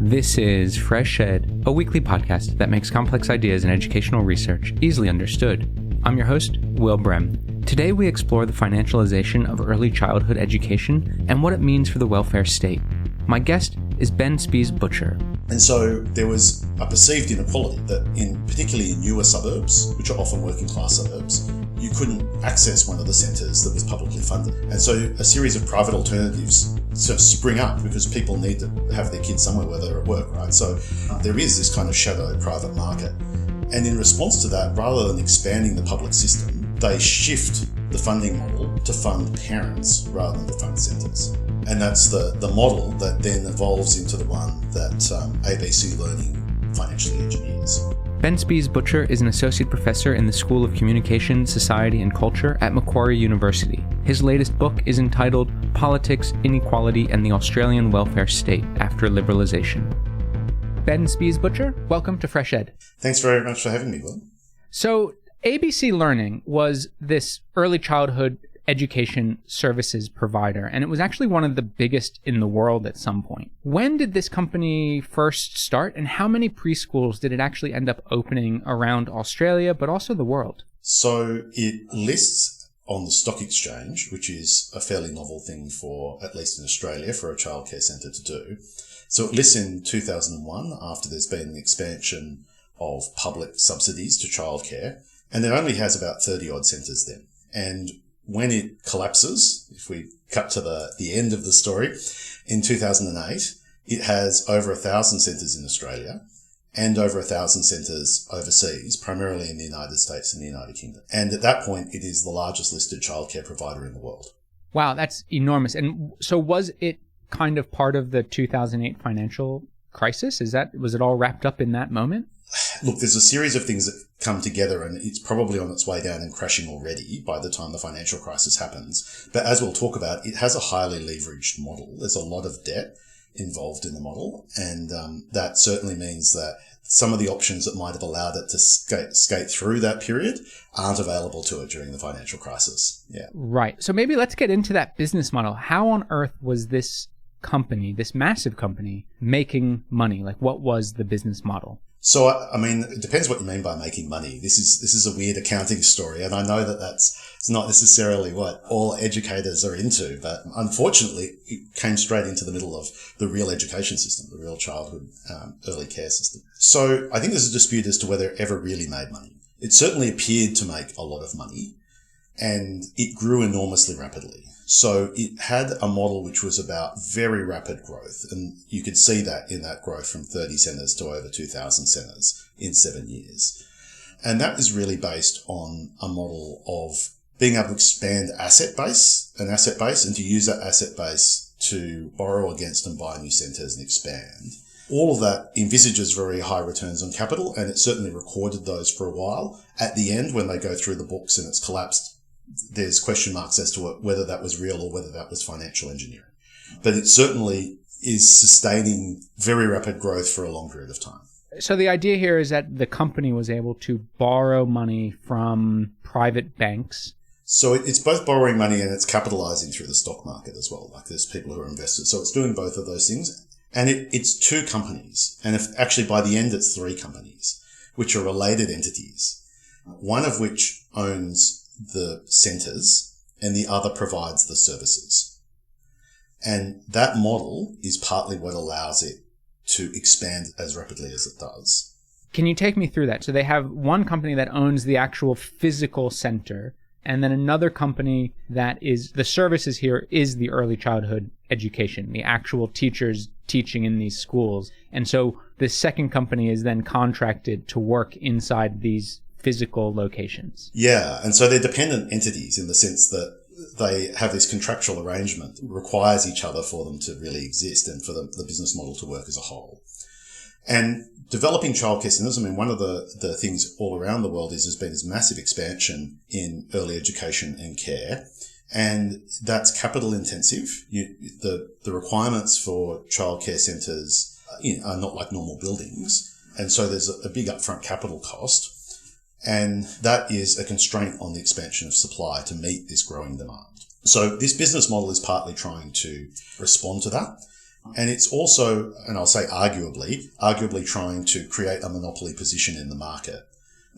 This is FreshEd, a weekly podcast that makes complex ideas in educational research easily understood. I'm your host, Will Brem. Today we explore the financialization of early childhood education and what it means for the welfare state. My guest is Ben Spies-Butcher. And so there was a perceived inequality that particularly in newer suburbs, which are often working class suburbs, you couldn't access one of the centres that was publicly funded. And so a series of private alternatives sort of spring up because people need to have their kids somewhere where they're at work, right? So there is this kind of shadow private market. And in response to that, rather than expanding the public system, they shift the funding model to fund parents rather than to fund centres. And that's the model that then evolves into the one that ABC Learning financially engineers. Ben Spies-Butcher is an associate professor in the School of Communication, Society and Culture at Macquarie University. His latest book is entitled Politics, Inequality and the Australian Welfare State After Liberalisation. Ben Spies-Butcher, welcome to FreshEd. Thanks very much for having me, Will. So ABC Learning was this early childhood education services provider, and it was actually one of the biggest in the world at some point. When did this company first start, and how many preschools did it actually end up opening around Australia, but also the world? So it lists on the stock exchange, which is a fairly novel thing for, at least in Australia, for a childcare centre to do. So it lists in 2001 after there's been an expansion of public subsidies to childcare, and it only has about 30 odd centres then. And when it collapses, if we cut to the end of the story, in 2008, it has over 1,000 centres in Australia and over 1,000 centres overseas, primarily in the United States and the United Kingdom. And at that point, it is the largest listed childcare provider in the world. Wow, that's enormous. And so was it kind of part of the 2008 financial crisis? Was it all wrapped up in that moment? Look, there's a series of things that come together, and it's probably on its way down and crashing already by the time the financial crisis happens. But as we'll talk about, it has a highly leveraged model. There's a lot of debt involved in the model, and that certainly means that some of the options that might have allowed it to skate through that period aren't available to it during the financial crisis. Yeah. Right. So maybe let's get into that business model. How on earth was this company, this massive company, making money? Like, what was the business model? So, I mean, it depends what you mean by making money. This is a weird accounting story, and I know it's not necessarily what all educators are into, but unfortunately, it came straight into the middle of the real education system, the real childhood early care system. So I think there's a dispute as to whether it ever really made money. It certainly appeared to make a lot of money, and it grew enormously rapidly. So it had a model which was about very rapid growth, and you could see that in that growth from 30 centres to over 2,000 centres in 7 years. And that is really based on a model of being able to expand an asset base, and to use that asset base to borrow against and buy new centres and expand. All of that envisages very high returns on capital, and it certainly recorded those for a while. At the end, when they go through the books and it's collapsed, there's question marks as to whether that was real or whether that was financial engineering. But it certainly is sustaining very rapid growth for a long period of time. So the idea here is that the company was able to borrow money from private banks. So it's both borrowing money and it's capitalizing through the stock market as well. Like, there's people who are investors. So it's doing both of those things. And it's two companies. And actually by the end, it's three companies, which are related entities, one of which owns the centres and the other provides the services. And that model is partly what allows it to expand as rapidly as it does. Can you take me through that? So they have one company that owns the actual physical center, and then another company that is, the services here is the early childhood education, the actual teachers teaching in these schools. And so the second company is then contracted to work inside these physical locations. Yeah, and so they're dependent entities in the sense that they have this contractual arrangement that requires each other for them to really exist and for the business model to work as a whole. And developing childcare centres, I mean, one of the things all around the world there's been this massive expansion in early education and care, and that's capital intensive. The requirements for childcare centres are not like normal buildings, and so there's a big upfront capital cost. And that is a constraint on the expansion of supply to meet this growing demand. So this business model is partly trying to respond to that And it's also, and I'll say arguably trying to create a monopoly position in the market.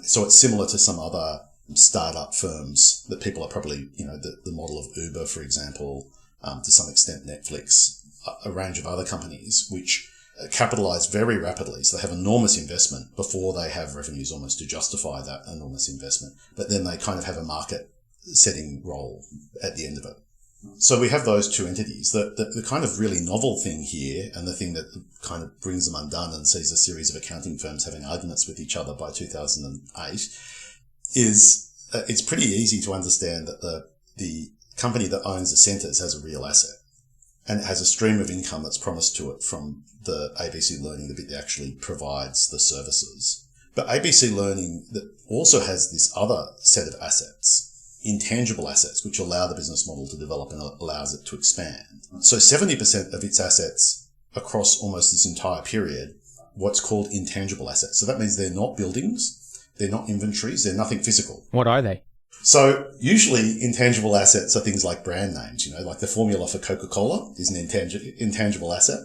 So it's similar to some other startup firms that people are probably, the model of Uber, for example, to some extent Netflix, a range of other companies which capitalize very rapidly. So they have enormous investment before they have revenues almost to justify that enormous investment. But then they kind of have a market setting role at the end of it. So we have those two entities. The kind of really novel thing here, and the thing that kind of brings them undone and sees a series of accounting firms having arguments with each other by 2008, is it's pretty easy to understand that the company that owns the centres has a real asset, and it has a stream of income that's promised to it from the ABC Learning, the bit that actually provides the services. But ABC Learning that also has this other set of assets, intangible assets, which allow the business model to develop and allows it to expand. So 70% of its assets across almost this entire period, what's called intangible assets. So that means they're not buildings, they're not inventories, they're nothing physical. What are they? So usually intangible assets are things like brand names, like the formula for Coca-Cola is an intangible asset.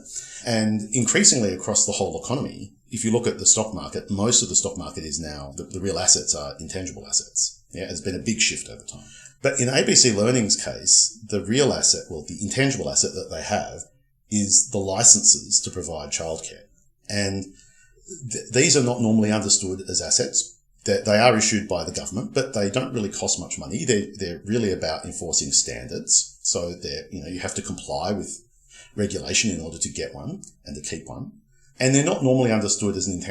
And increasingly across the whole economy, if you look at the stock market, most of the stock market is now, the real assets are intangible assets. Yeah, there's been a big shift over time. But in ABC Learning's case, the real asset, the intangible asset that they have is the licenses to provide childcare. And these are not normally understood as assets. They are issued by the government, but they don't really cost much money. They're really about enforcing standards. So you have to comply with regulation in order to get one and to keep one. And they're not normally understood as an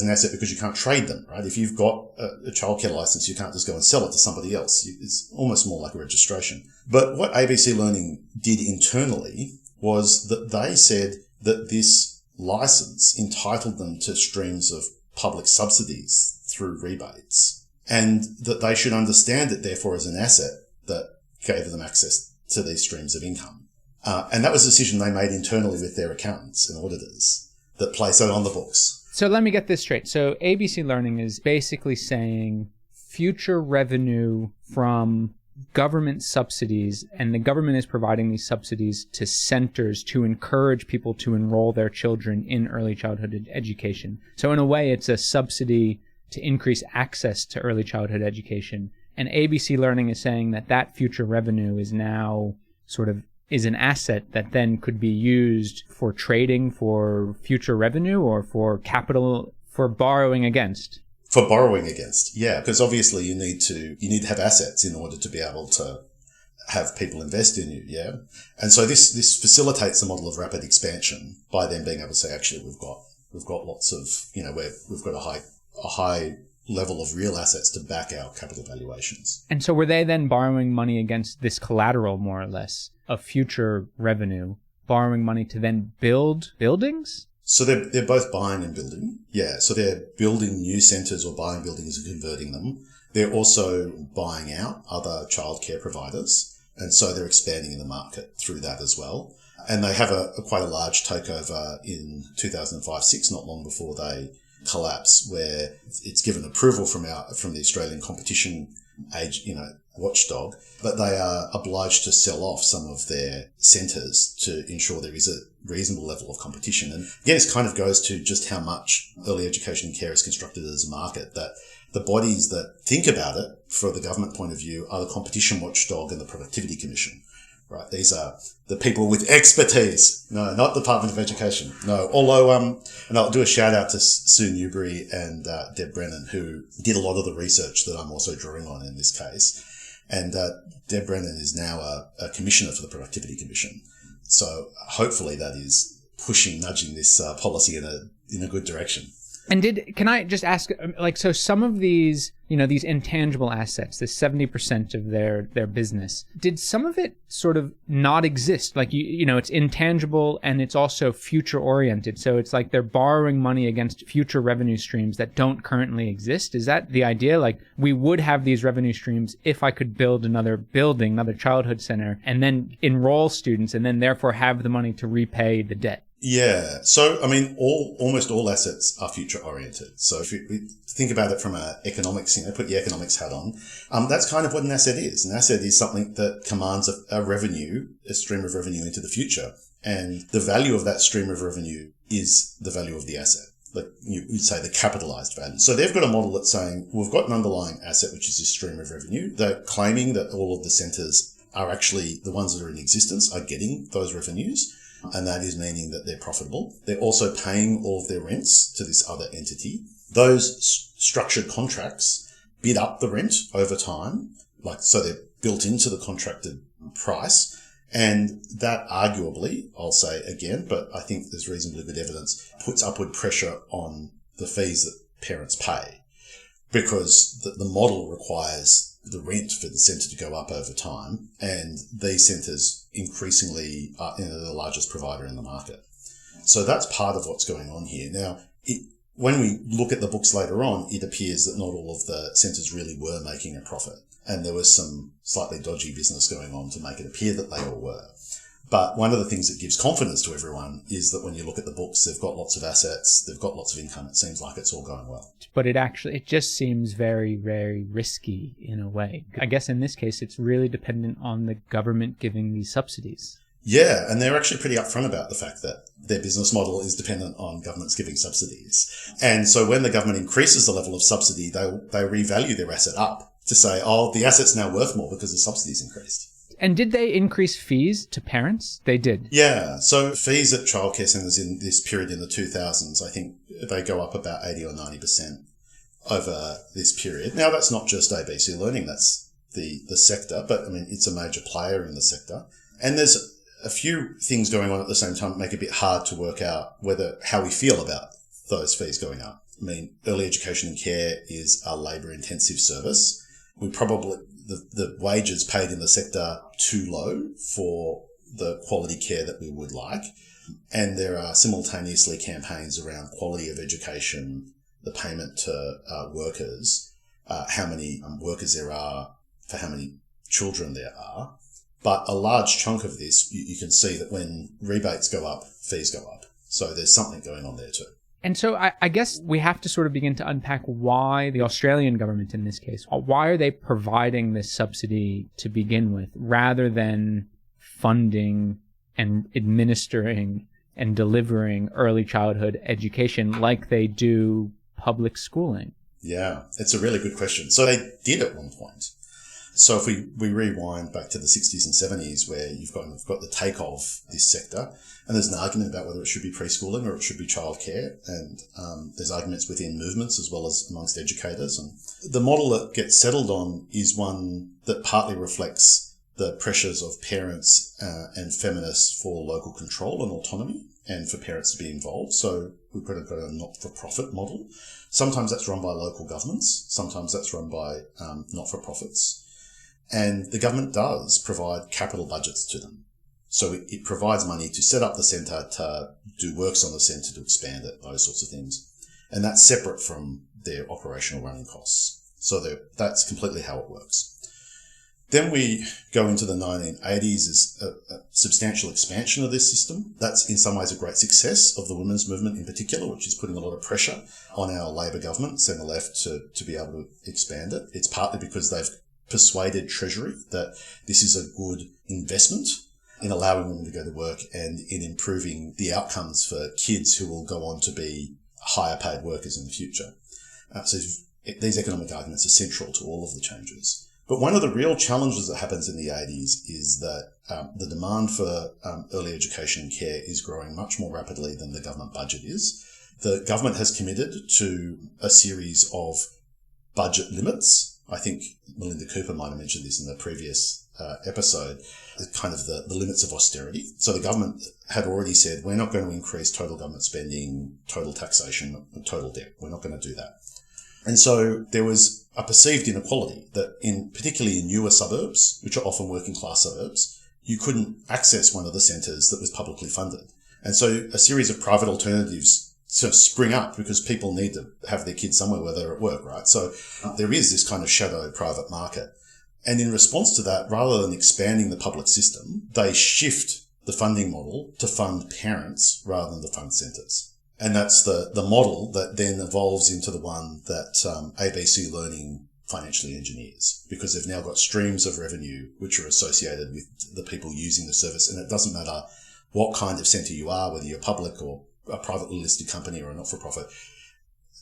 asset because you can't trade them, right? If you've got a childcare license, you can't just go and sell it to somebody else. It's almost more like a registration. But what ABC Learning did internally was that they said that this license entitled them to streams of public subsidies through rebates, and that they should understand it therefore as an asset that gave them access to these streams of income. And that was a decision they made internally with their accountants and auditors that place it on the books. So let me get this straight. So ABC Learning is basically saying future revenue from government subsidies, and the government is providing these subsidies to centers to encourage people to enroll their children in early childhood education. So in a way, it's a subsidy to increase access to early childhood education. And ABC Learning is saying that future revenue is now is an asset that then could be used for trading for future revenue or for capital, for borrowing against. For borrowing against, yeah, because obviously you need to have assets in order to be able to have people invest in you, yeah. And so this facilitates the model of rapid expansion by them being able to say, actually, we've got lots of, we've got a high level of real assets to back our capital valuations. And so were they then borrowing money against this collateral, more or less, of future revenue, borrowing money to then build buildings? So they're both buying and building. Yeah. So they're building new centres or buying buildings and converting them. They're also buying out other childcare providers. And so they're expanding in the market through that as well. And they have quite a large takeover in 2005-06, not long before they collapse, where it's given approval from the Australian competition watchdog, but they are obliged to sell off some of their centres to ensure there is a reasonable level of competition. And again, it kind of goes to just how much early education and care is constructed as a market, that the bodies that think about it for the government point of view are the Competition Watchdog and the Productivity Commission. Right, these are the people with expertise. No, not the Department of Education. No, although, and I'll do a shout out to Sue Newbury and Deb Brennan, who did a lot of the research that I'm also drawing on in this case. And Deb Brennan is now a commissioner for the Productivity Commission. So hopefully that is nudging this policy in a good direction. And can I just ask, so some of these, these intangible assets, this 70% of their business, did some of it sort of not exist? Like, it's intangible and it's also future oriented. So it's like they're borrowing money against future revenue streams that don't currently exist. Is that the idea? Like, we would have these revenue streams if I could build another building, another childhood center, and then enroll students and then therefore have the money to repay the debt. Yeah. So, I mean, almost all assets are future oriented. So if you think about it from an economics, put your economics hat on, that's kind of what an asset is. An asset is something that commands a stream of revenue into the future. And the value of that stream of revenue is the value of the asset. Like you'd say the capitalized value. So they've got a model that's saying we've got an underlying asset, which is this stream of revenue. They're claiming that all of the centres are actually the ones that are in existence are getting those revenues. And that is meaning that they're profitable. They're also paying all of their rents to this other entity. Those structured contracts bid up the rent over time. So they're built into the contracted price. And that arguably, I'll say again, but I think there's reasonably good evidence, puts upward pressure on the fees that parents pay, because the model requires the rent for the centre to go up over time, and these centres increasingly are the largest provider in the market. So that's part of what's going on here. Now, when we look at the books later on, it appears that not all of the centres really were making a profit. And there was some slightly dodgy business going on to make it appear that they all were. But one of the things that gives confidence to everyone is that when you look at the books, they've got lots of assets, they've got lots of income. It seems like it's all going well. But it just seems very, very risky in a way. I guess in this case, it's really dependent on the government giving these subsidies. Yeah, and they're actually pretty upfront about the fact that their business model is dependent on governments giving subsidies. And so when the government increases the level of subsidy, they revalue their asset up to say, the asset's now worth more because the subsidy's increased. And did they increase fees to parents? They did. Yeah. So fees at childcare centres in this period in the 2000s, I think they go up about 80 or 90% over this period. Now, that's not just ABC Learning. That's the sector, but I mean, it's a major player in the sector. And there's a few things going on at the same time that make it a bit hard to work out how we feel about those fees going up. I mean, early education and care is a labour-intensive service. We probably, the wages paid in the sector too low for the quality care that we would like. And there are simultaneously campaigns around quality of education, the payment to workers, how many workers there are for how many children there are. But a large chunk of this, you can see that when rebates go up, fees go up. So there's something going on there too. And so I guess we have to sort of begin to unpack why the Australian government in this case, why are they providing this subsidy to begin with rather than funding and administering and delivering early childhood education like they do public schooling? Yeah, it's a really good question. So they did at one point. So if we rewind back to the 60s and 70s where you've got the take of this sector, and there's an argument about whether it should be preschooling or it should be childcare, and there's arguments within movements as well as amongst educators. And the model that gets settled on is one that partly reflects the pressures of parents and feminists for local control and autonomy and for parents to be involved. So we've got a not-for-profit model. Sometimes that's run by local governments. Sometimes that's run by not-for-profits. And the government does provide capital budgets to them. So it provides money to set up the centre, to do works on the centre, to expand it, those sorts of things. And that's separate from their operational running costs. So that's completely how it works. Then we go into the 1980s as a substantial expansion of this system. That's in some ways a great success of the women's movement in particular, which is putting a lot of pressure on our Labor government, centre left, to be able to expand it. It's partly because they've persuaded Treasury that this is a good investment in allowing women to go to work and in improving the outcomes for kids who will go on to be higher paid workers in the future. So these economic arguments are central to all of the changes. But one of the real challenges that happens in the 80s is that the demand for early education and care is growing much more rapidly than the government budget is. The government has committed to a series of budget limits. I think Melinda Cooper might have mentioned this in the previous episode, kind of the limits of austerity. So the government had already said, we're not going to increase total government spending, total taxation, total debt. We're not going to do that. And so there was a perceived inequality that particularly in newer suburbs, which are often working class suburbs, you couldn't access one of the centres that was publicly funded. And so a series of private alternatives sort of spring up because people need to have their kids somewhere where they're at work, right? So there is this kind of shadow private market. And in response to that, rather than expanding the public system, they shift the funding model to fund parents rather than to fund centres. And that's the model that then evolves into the one that ABC Learning financially engineers, because they've now got streams of revenue which are associated with the people using the service. And it doesn't matter what kind of centre you are, whether you're public or a privately listed company or a not-for-profit,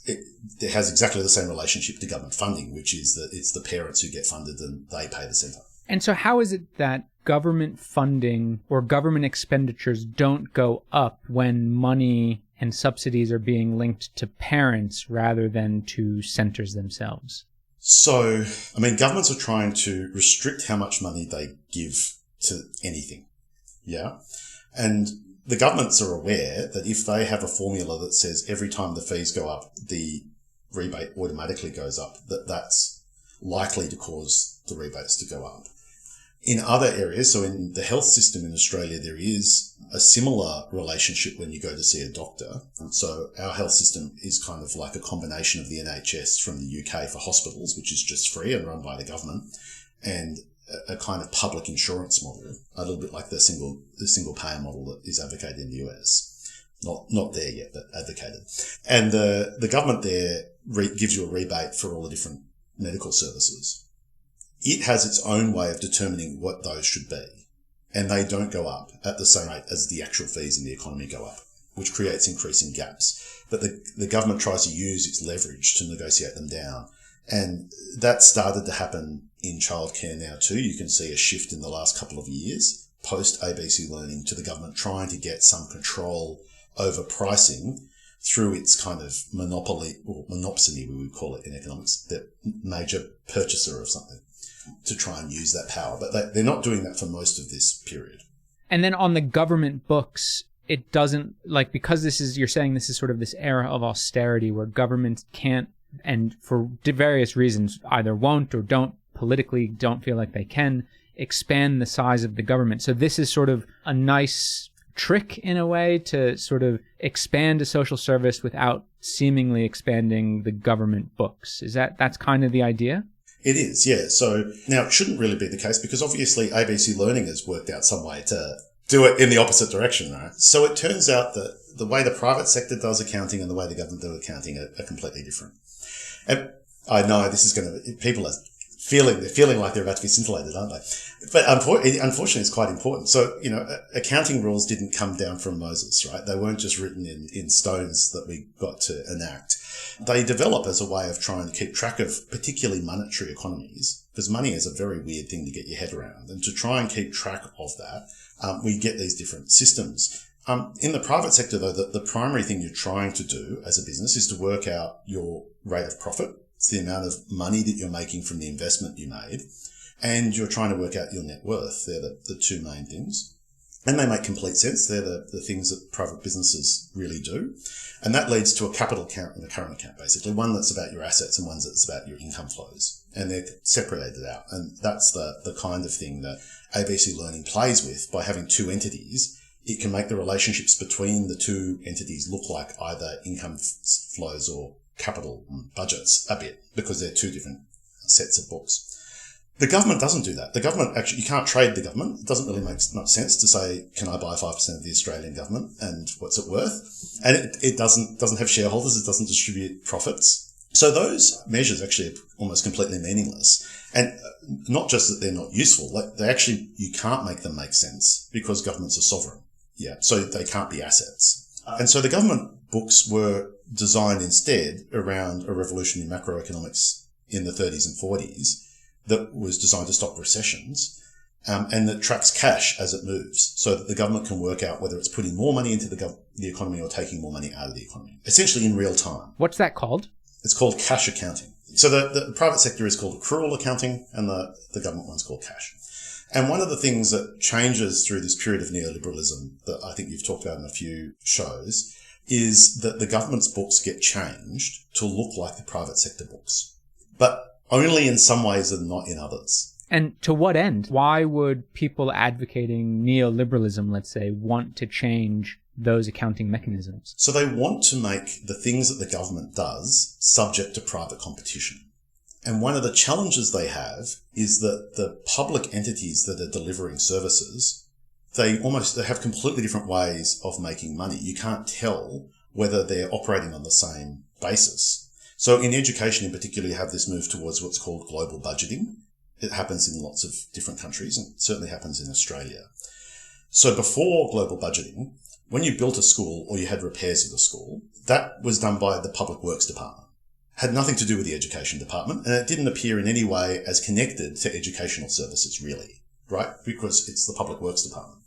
it has exactly the same relationship to government funding, which is that it's the parents who get funded and they pay the centre. And so how is it that government funding or government expenditures don't go up when money and subsidies are being linked to parents rather than to centres themselves? So, governments are trying to restrict how much money they give to anything. Yeah. And the governments are aware that if they have a formula that says every time the fees go up, the rebate automatically goes up, that's likely to cause the rebates to go up. In other areas, so in the health system in Australia, there is a similar relationship when you go to see a doctor. And so our health system is kind of like a combination of the NHS from the UK for hospitals, which is just free and run by the government, and a kind of public insurance model, a little bit like the single payer model that is advocated in the US. Not there yet, but advocated. And the government there gives you a rebate for all the different medical services. It has its own way of determining what those should be, and they don't go up at the same rate as the actual fees in the economy go up, which creates increasing gaps. But the government tries to use its leverage to negotiate them down. And that started to happen in childcare now too. You can see a shift in the last couple of years, post ABC Learning, to the government trying to get some control over pricing through its kind of monopoly, or monopsony we would call it in economics, the major purchaser of something, to try and use that power. But they're not doing that for most of this period. And then on the government books, it doesn't, because you're saying this is sort of this era of austerity where governments can't, and for various reasons, either won't or don't feel like they can expand the size of the government. So this is sort of a nice trick in a way to sort of expand a social service without seemingly expanding the government books. That's kind of the idea? It is, yeah. So now it shouldn't really be the case because obviously ABC Learning has worked out some way to do it in the opposite direction, right? So it turns out that the way the private sector does accounting and the way the government does accounting are completely different. And I know this is people are feeling like they're about to be scintillated, aren't they? But unfortunately, it's quite important. So, accounting rules didn't come down from Moses, right? They weren't just written in stones that we got to enact. They develop as a way of trying to keep track of particularly monetary economies, because money is a very weird thing to get your head around. And to try and keep track of that, we get these different systems. In the private sector, though, the primary thing you're trying to do as a business is to work out your rate of profit. It's the amount of money that you're making from the investment you made. And you're trying to work out your net worth. They're the two main things. And they make complete sense. They're the things that private businesses really do. And that leads to a capital account and a current account, basically. One that's about your assets and one that's about your income flows. And they're separated out. And that's the kind of thing that ABC Learning plays with. By having two entities, it can make the relationships between the two entities look like either income flows or capital budgets a bit, because they're two different sets of books. The government doesn't do that. The government actually, you can't trade the government. It doesn't really make much sense to say, can I buy 5% of the Australian government and what's it worth? And it doesn't have shareholders. It doesn't distribute profits. So those measures actually are almost completely meaningless. And not just that they're not useful, you can't make them make sense because governments are sovereign. Yeah. So they can't be assets. And so the government books were designed instead around a revolution in macroeconomics in the 30s and 40s that was designed to stop recessions, and that tracks cash as it moves so that the government can work out whether it's putting more money into the economy or taking more money out of the economy, essentially in real time. What's that called? It's called cash accounting. So the private sector is called accrual accounting and the government one's called cash. And one of the things that changes through this period of neoliberalism that I think you've talked about in a few shows is that the government's books get changed to look like the private sector books, but only in some ways and not in others. And to what end? Why would people advocating neoliberalism, let's say, want to change those accounting mechanisms? So they want to make the things that the government does subject to private competition. And one of the challenges they have is that the public entities that are delivering services, they have completely different ways of making money. You can't tell whether they're operating on the same basis. So in education in particular, you have this move towards what's called global budgeting. It happens in lots of different countries and certainly happens in Australia. So before global budgeting, when you built a school or you had repairs of the school, that was done by the Public Works Department. Had nothing to do with the Education Department, and it didn't appear in any way as connected to educational services, really, right? Because it's the Public Works Department.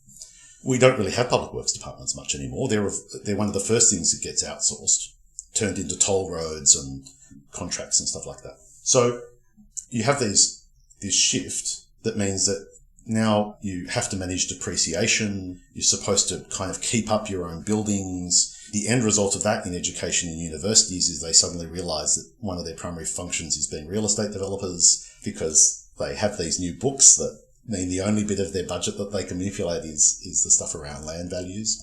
We don't really have public works departments much anymore. They're one of the first things that gets outsourced, turned into toll roads and contracts and stuff like that. So you have this shift that means that now you have to manage depreciation. You're supposed to kind of keep up your own buildings. The end result of that in education and universities is they suddenly realize that one of their primary functions is being real estate developers, because they have these new books that mean the only bit of their budget that they can manipulate is the stuff around land values.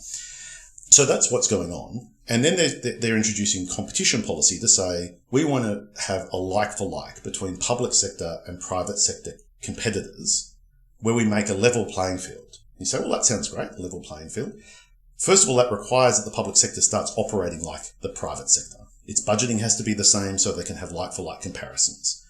So that's what's going on. And then they're introducing competition policy to say, we want to have a like for like between public sector and private sector competitors where we make a level playing field. You say, well, that sounds great, a level playing field. First of all, that requires that the public sector starts operating like the private sector. Its budgeting has to be the same so they can have like for like comparisons.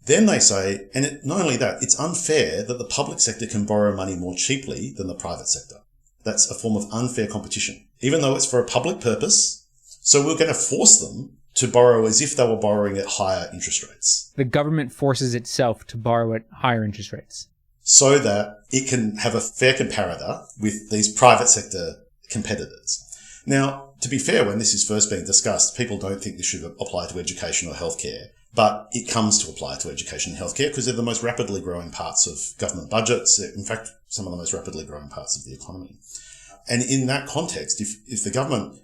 Then they say, and not only that, it's unfair that the public sector can borrow money more cheaply than the private sector. That's a form of unfair competition, even though it's for a public purpose. So we're going to force them to borrow as if they were borrowing at higher interest rates. The government forces itself to borrow at higher interest rates, so that it can have a fair comparator with these private sector competitors. Now, to be fair, when this is first being discussed, people don't think this should apply to education or healthcare, but it comes to apply to education and healthcare because they're the most rapidly growing parts of government budgets. In fact, some of the most rapidly growing parts of the economy. And in that context, if the government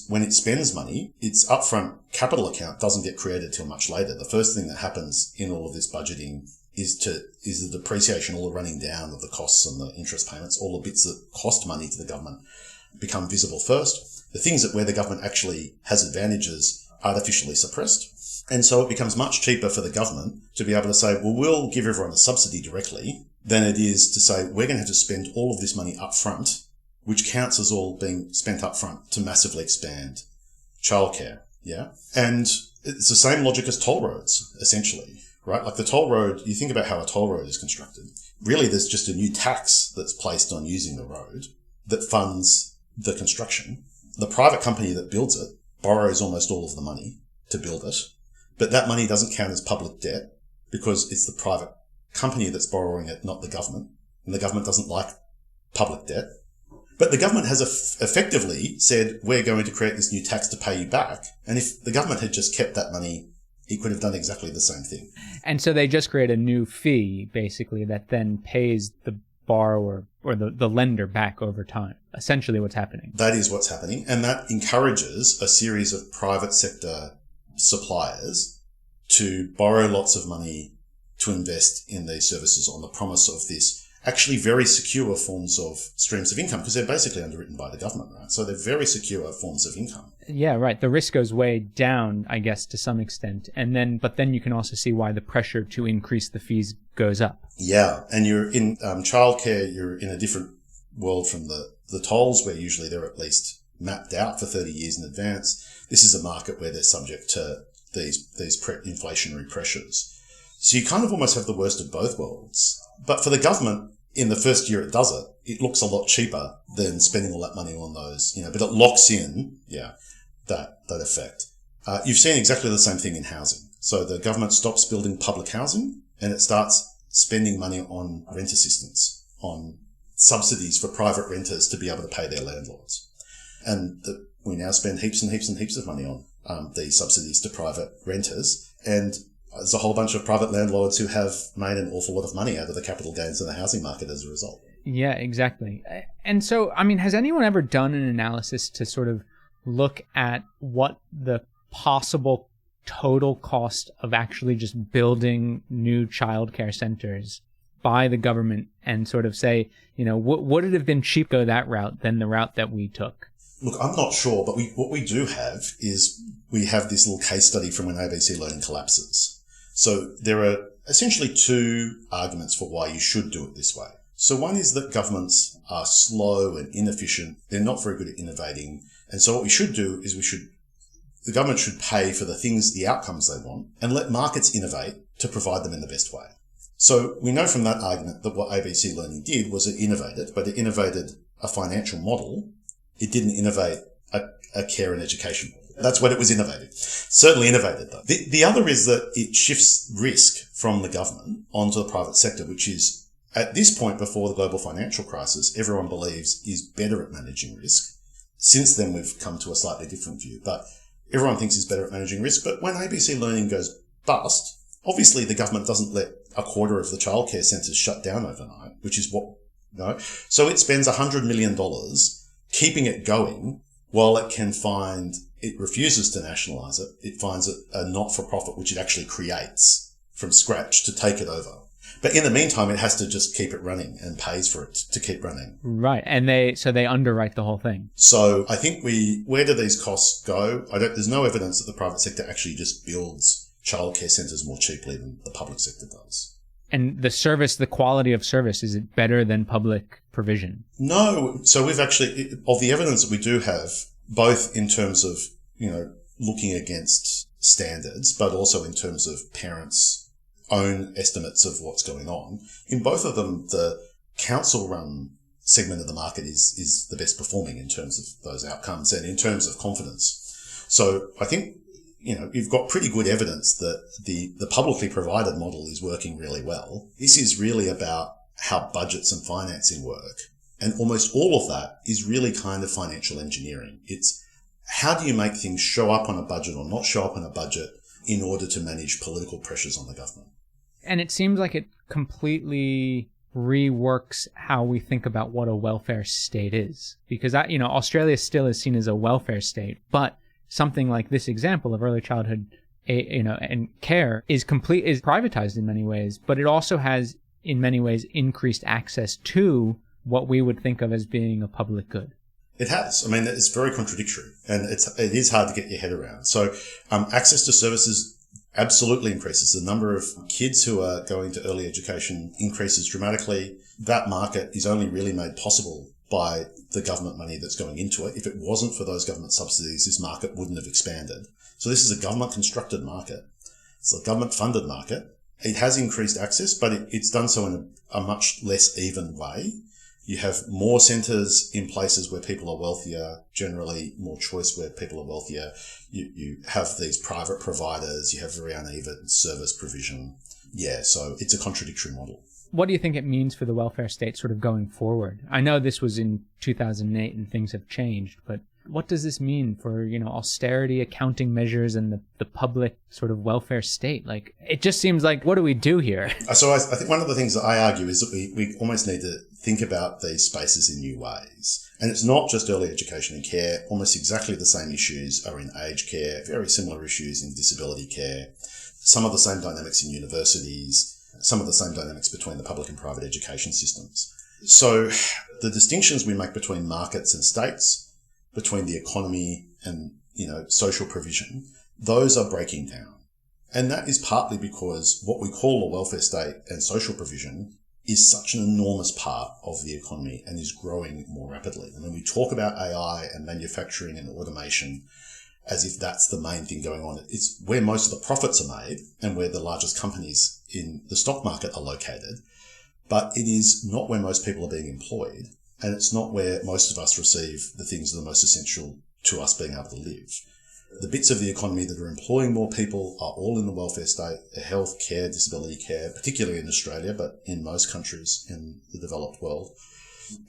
when it spends money, its upfront capital account doesn't get created till much later. The first thing that happens in all of this budgeting is the depreciation, all the running down of the costs and the interest payments, all the bits that cost money to the government become visible first. The things where the government actually has advantages artificially suppressed. And so it becomes much cheaper for the government to be able to say, well, we'll give everyone a subsidy directly than it is to say, we're going to have to spend all of this money up front, which counts as all being spent up front to massively expand childcare. Yeah. And it's the same logic as toll roads, essentially, right? Like the toll road, you think about how a toll road is constructed. Really, there's just a new tax that's placed on using the road that funds the construction. The private company that builds it borrows almost all of the money to build it, but that money doesn't count as public debt because it's the private company that's borrowing it, not the government. And the government doesn't like public debt. But the government has effectively said, we're going to create this new tax to pay you back. And if the government had just kept that money, it could have done exactly the same thing. And so they just create a new fee, basically, that then pays the borrower or the lender back over time. Essentially what's happening. That is what's happening. And that encourages a series of private sector suppliers to borrow lots of money to invest in these services on the promise of this actually very secure forms of streams of income, because they're basically underwritten by the government, right? So they're very secure forms of income. Yeah, right. The risk goes way down, I guess, to some extent. But then you can also see why the pressure to increase the fees goes up. Yeah. And you're in childcare, you're in a different world from the tolls, where usually they're at least mapped out for 30 years in advance. This is a market where they're subject to these inflationary pressures. So you kind of almost have the worst of both worlds. But for the government, in the first year it does it, it looks a lot cheaper than spending all that money on those, but it locks in, that effect. You've seen exactly the same thing in housing. So the government stops building public housing and it starts spending money on rent assistance, on subsidies for private renters to be able to pay their landlords. And we now spend heaps and heaps and heaps of money on these subsidies to private renters. And there's a whole bunch of private landlords who have made an awful lot of money out of the capital gains in the housing market as a result. Yeah, exactly. And so, has anyone ever done an analysis to sort of look at what the possible total cost of actually just building new childcare centers by the government and sort of say, would it have been cheaper to go that route than the route that we took? Look, I'm not sure, but what we do have is we have this little case study from when ABC learning collapses. So there are essentially two arguments for why you should do it this way. So one is that governments are slow and inefficient. They're not very good at innovating. And so what we should do is the government should pay for the outcomes they want and let markets innovate to provide them in the best way. So we know from that argument that what ABC Learning did was it innovated, but it innovated a financial model. It didn't innovate a care and education model. That's what it was innovating. Certainly innovated, though. The other is that it shifts risk from the government onto the private sector, which is, at this point before the global financial crisis, everyone believes is better at managing risk. Since then, we've come to a slightly different view, but everyone thinks is better at managing risk. But when ABC Learning goes bust, obviously the government doesn't let a quarter of the childcare centres shut down overnight, which is what, So it spends $100 million keeping it going while it refuses to nationalise it. It finds a not-for-profit, which it actually creates from scratch to take it over. But in the meantime, it has to just keep it running and pays for it to keep running. Right. And they underwrite the whole thing. So I think where do these costs go? There's no evidence that the private sector actually just builds childcare centres more cheaply than the public sector does. And the quality of service, is it better than public provision? No. So we've actually, of the evidence that we do have, both in terms of, looking against standards, but also in terms of parents' own estimates of what's going on, in both of them, the council-run segment of the market is the best performing in terms of those outcomes and in terms of confidence. So I think, you've got pretty good evidence that the publicly provided model is working really well. This is really about how budgets and financing work. And almost all of that is really kind of financial engineering. It's how do you make things show up on a budget or not show up on a budget in order to manage political pressures on the government. And it seems like it completely reworks how we think about what a welfare state is. Because, Australia still is seen as a welfare state, but something like this example of early childhood, and care is privatized in many ways, but it also has, in many ways, increased access to what we would think of as being a public good. It has. I mean, it's very contradictory, and it is hard to get your head around. So, access to services absolutely increases. The number of kids who are going to early education increases dramatically. That market is only really made possible by the government money that's going into it. If it wasn't for those government subsidies, this market wouldn't have expanded. So this is a government-constructed market. It's a government-funded market. It has increased access, but it's done so in a much less even way. You have more centres in places where people are wealthier, generally more choice where people are wealthier. You have these private providers. You have very uneven service provision. Yeah, so it's a contradictory model. What do you think it means for the welfare state sort of going forward? I know this was in 2008 and things have changed, but what does this mean for, austerity, accounting measures, and the public sort of welfare state? Like, it just seems like, what do we do here? So I think one of the things that I argue is that we almost need to think about these spaces in new ways. And it's not just early education and care. Almost exactly the same issues are in aged care, very similar issues in disability care, some of the same dynamics in universities, some of the same dynamics between the public and private education systems. So the distinctions we make between markets and states, between the economy and, social provision, those are breaking down. And that is partly because what we call a welfare state and social provision is such an enormous part of the economy and is growing more rapidly. And when we talk about AI and manufacturing and automation as if that's the main thing going on, it's where most of the profits are made and where the largest companies in the stock market are located. But it is not where most people are being employed, and it's not where most of us receive the things that are most essential to us being able to live. The bits of the economy that are employing more people are all in the welfare state, health care, disability care, particularly in Australia, but in most countries in the developed world.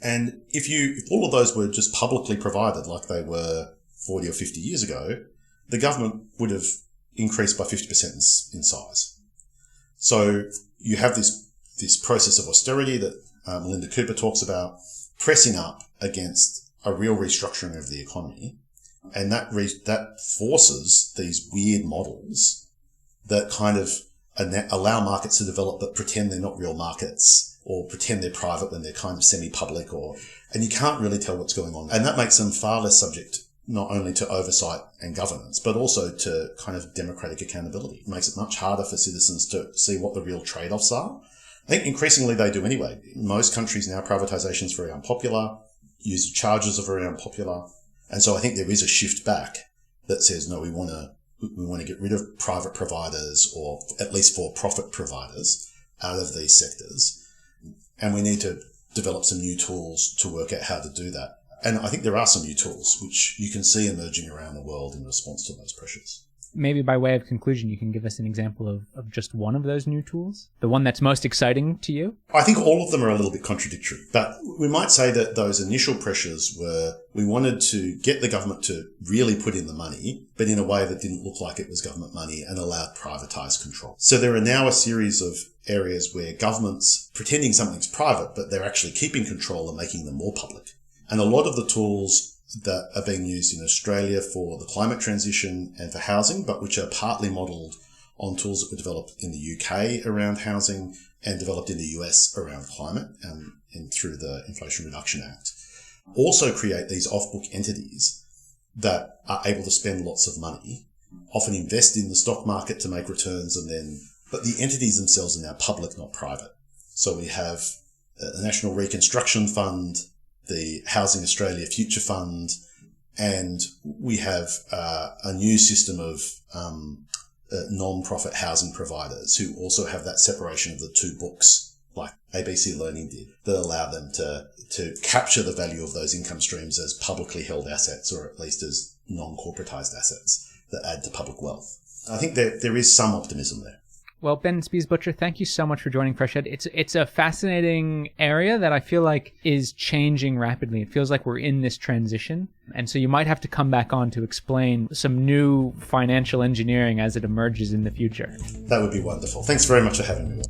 And if all of those were just publicly provided like they were 40 or 50 years ago, the government would have increased by 50% in size. So you have this process of austerity that Melinda Cooper talks about, pressing up against a real restructuring of the economy. And that forces these weird models that kind of allow markets to develop but pretend they're not real markets, or pretend they're private when they're kind of semi-public, and you can't really tell what's going on. And that makes them far less subject not only to oversight and governance, but also to kind of democratic accountability. It makes it much harder for citizens to see what the real trade-offs are. I think increasingly they do anyway. In most countries now, privatisation is very unpopular. User charges are very unpopular. And so I think there is a shift back that says, no, we want to get rid of private providers, or at least for-profit providers, out of these sectors. And we need to develop some new tools to work out how to do that. And I think there are some new tools which you can see emerging around the world in response to those pressures. Maybe by way of conclusion, you can give us an example of just one of those new tools, the one that's most exciting to you? I think all of them are a little bit contradictory, but we might say that those initial pressures were we wanted to get the government to really put in the money, but in a way that didn't look like it was government money and allowed privatised control. So there are now a series of areas where government's pretending something's private, but they're actually keeping control and making them more public. And a lot of the tools that are being used in Australia for the climate transition and for housing, but which are partly modelled on tools that were developed in the UK around housing and developed in the US around climate and through the Inflation Reduction Act, also create these off-book entities that are able to spend lots of money, often invest in the stock market to make returns, but the entities themselves are now public, not private. So we have the National Reconstruction Fund, the Housing Australia Future Fund, and we have a new system of non-profit housing providers who also have that separation of the two books, like ABC Learning did, that allow them to capture the value of those income streams as publicly held assets, or at least as non-corporatized assets that add to public wealth. I think there is some optimism there. Well, Ben Spies-Butcher, thank you so much for joining FreshEd. It's a fascinating area that I feel like is changing rapidly. It feels like we're in this transition. And so you might have to come back on to explain some new financial engineering as it emerges in the future. That would be wonderful. Thanks very much for having me.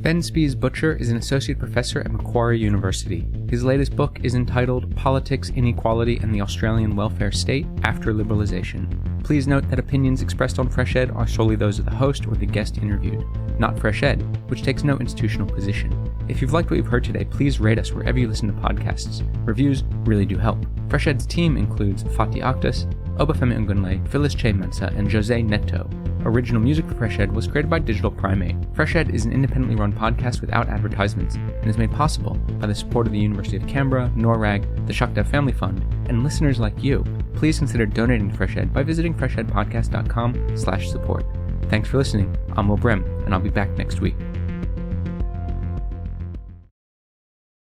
Ben Spies-Butcher is an associate professor at Macquarie University. His latest book is entitled Politics, Inequality, and the Australian Welfare State After Liberalisation. Please note that opinions expressed on FreshEd are solely those of the host or the guest interviewed, not FreshEd, which takes no institutional position. If you've liked what you've heard today, please rate us wherever you listen to podcasts. Reviews really do help. FreshEd's team includes Fatih Akhtas, Obafemi Ngunle, Phyllis Che Mensa, and Jose Neto. Original music for FreshEd was created by Digital Primate. FreshEd is an independently run podcast without advertisements and is made possible by the support of the University of Canberra, NORAG, the Shakdev Family Fund, and listeners like you. Please consider donating to FreshEd by visiting freshedpodcast.com/support. Thanks for listening. I'm Will Brim, and I'll be back next week.